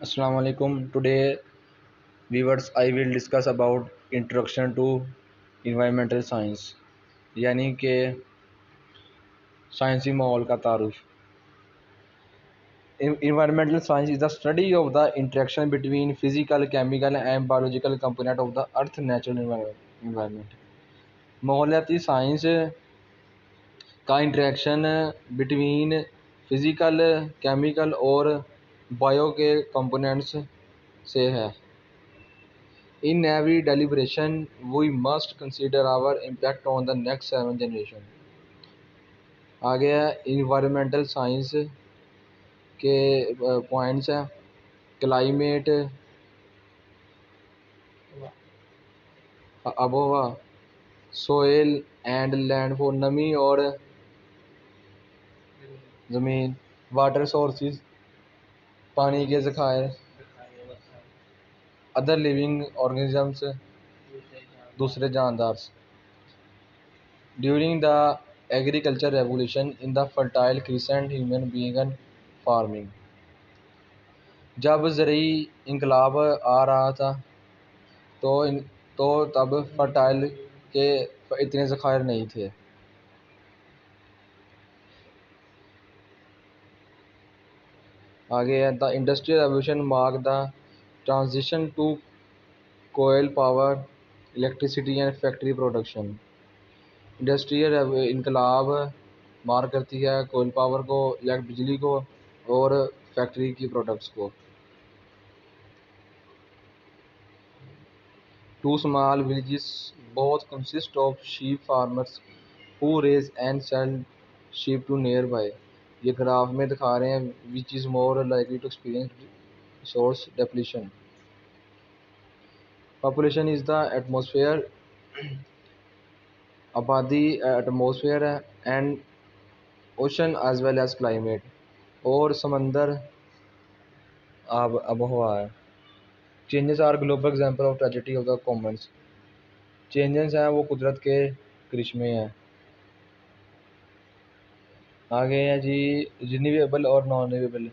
Assalamu alaikum. Today, viewers, I will discuss about introduction to environmental science, यानी कि साइंसी माहौल का तारुफ. Environmental science is the study of the interaction between physical, chemical, and biological component of the Earth natural environment. माहौलियाती science का interaction between physical, chemical और bio के components से है. In every deliberation, we must consider our impact on the next 7 generation. आगे है environmental science के points हैं. क्लाइमेट, आबोहवा, सोयल एंड लैंडफॉल, नमी और ज़मीन, वाटर सोर्सेज, पानी के ज़खायर, अदर लिविंग ऑर्गेनिजम्स, दूसरे जानदार. During the agriculture revolution in the fertile crescent human being farming. जब ज़रूरी इंकलाब आ रहा था तो तब फर्टाइल के इतने ज़खायर नहीं थे. आगे है the industrial revolution mark the transition to coal power, electricity and factory production. Industrial इंकलाब मार्क करती है कोयल पावर को, बिजली को और फैक्ट्री की प्रोडक्ट्स को. Two small villages both consist of sheep farmers who raise and sell sheep to nearby. ये ग्राफ में दिखा रहे हैं which is more likely to experience resource depletion. Population is the atmosphere, आबादी एटमॉस्फेयर है, and ocean as well as climate, और समंदर आबहवा है. Changes are global example of tragedy of the commons. Changes हैं वो कुदरत के करिश्मे हैं. आगे है जी रिन्यूएबल और नॉन रिन्यूएबल.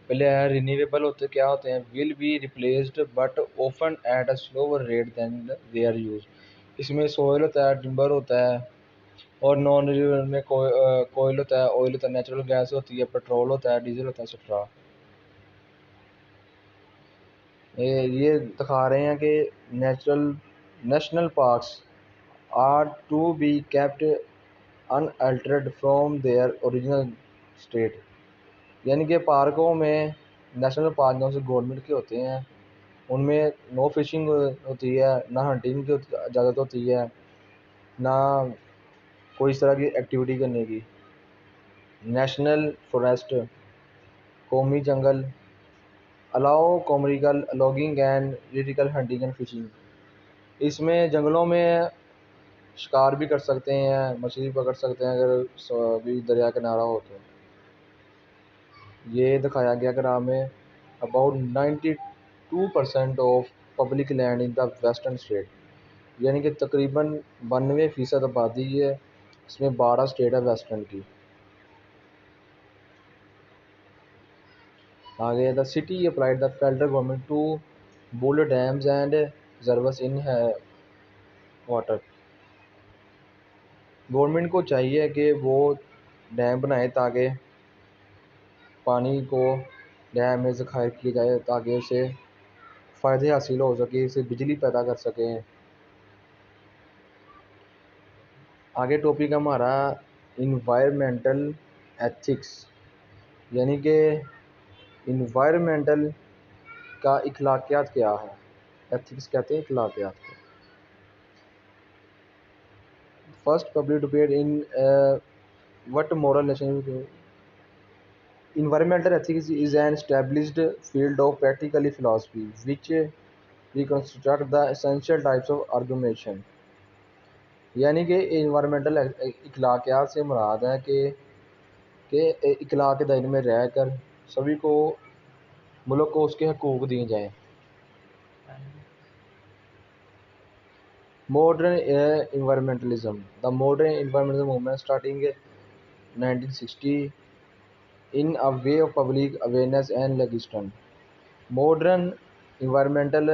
पहले है रिन्यूएबल होते क्या होते हैं, will be replaced but often at a slower rate than their use. इसमें सोयल होता है, टिम्बर होता है, और नॉन रिन्यूएबल में कोयल होता है, ऑयल होता है, नेचुरल गैस होती है, पेट्रोल होता है, डीजल होता है, एक्सेट्रा. ये दिखा रहे हैं कि national parks are to be kept unaltered from their original state. यानी कि पार्कों में, नेशनल पार्क जो से गवर्नमेंट के होते हैं, उनमें नो फिशिंग होती है, ना हंटिंग की इजाज़त होती है, ना कोई इस तरह की एक्टिविटी करने की. नेशनल फॉरेस्ट, कौमी जंगल allow commercial logging and political hunting and fishing. इसमें जंगलों में शिकार भी कर सकते हैं, मछली पकड़ सकते हैं अगर भी दरिया किनारा हो तो. ये दिखाया गया ग्राफ में about 92% of public land in the western state. यानी कि तकरीबन 92% आबादी है, इसमें 12 स्टेट है वेस्टर्न की. आगे the city applied the federal government to build dams and reserves in water. Government को चाहिए कि वो डैम बनाए ताकि पानी को डैम में ज़खायर किया जाए, ताकि उसे फ़ायदे हासिल हो सके, इसे बिजली पैदा कर सकें. आगे टॉपिक हमारा इन्वायरमेंटल एथिक्स, यानी कि इन्वायरमेंटल का इखलाकियात क्या है. एथिक्स कहते हैं इखलाकियात को. First public debate in what moral nation. Environmental ethics is an established field of practical philosophy which reconstruct the essential types of argumentation. यानी कि इन्वायरमेंटल इखलाकियात से मुराद है कि इखलाक के दायरे में रहकर सभी को, मुल्क को उसके हकूक़ दिए जाएँ. Modern environmentalism. The modern environmental movement starting 1960 in a way of public awareness and legislation. Modern environmental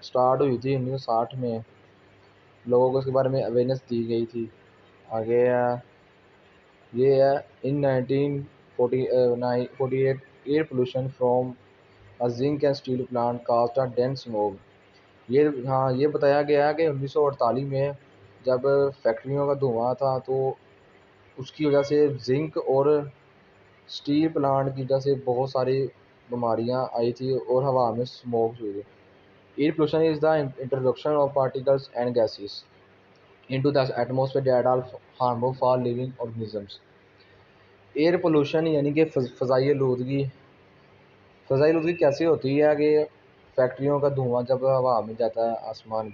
start हुई थी 1960 में, लोगों को इसके बारे में अवेयरनेस दी गई थी। आगे ये है in 1948 air pollution from a zinc and steel plant cast a dense smoke. ये हाँ, ये बताया गया है कि 1948 में जब फैक्ट्रियों का धुआं था तो उसकी वजह से जिंक और स्टील प्लांट की वजह से बहुत सारी बीमारियां आई थी और हवा में स्मोक हुई थी। Air pollution is the introduction of particles and gases into the atmosphere that are harmful for living organisms। Air pollution यानी कि फ़ज़ाई आलूदगी कैसे होती है कि फैक्ट्रियों का धुआं जब हवा में जाता है, आसमान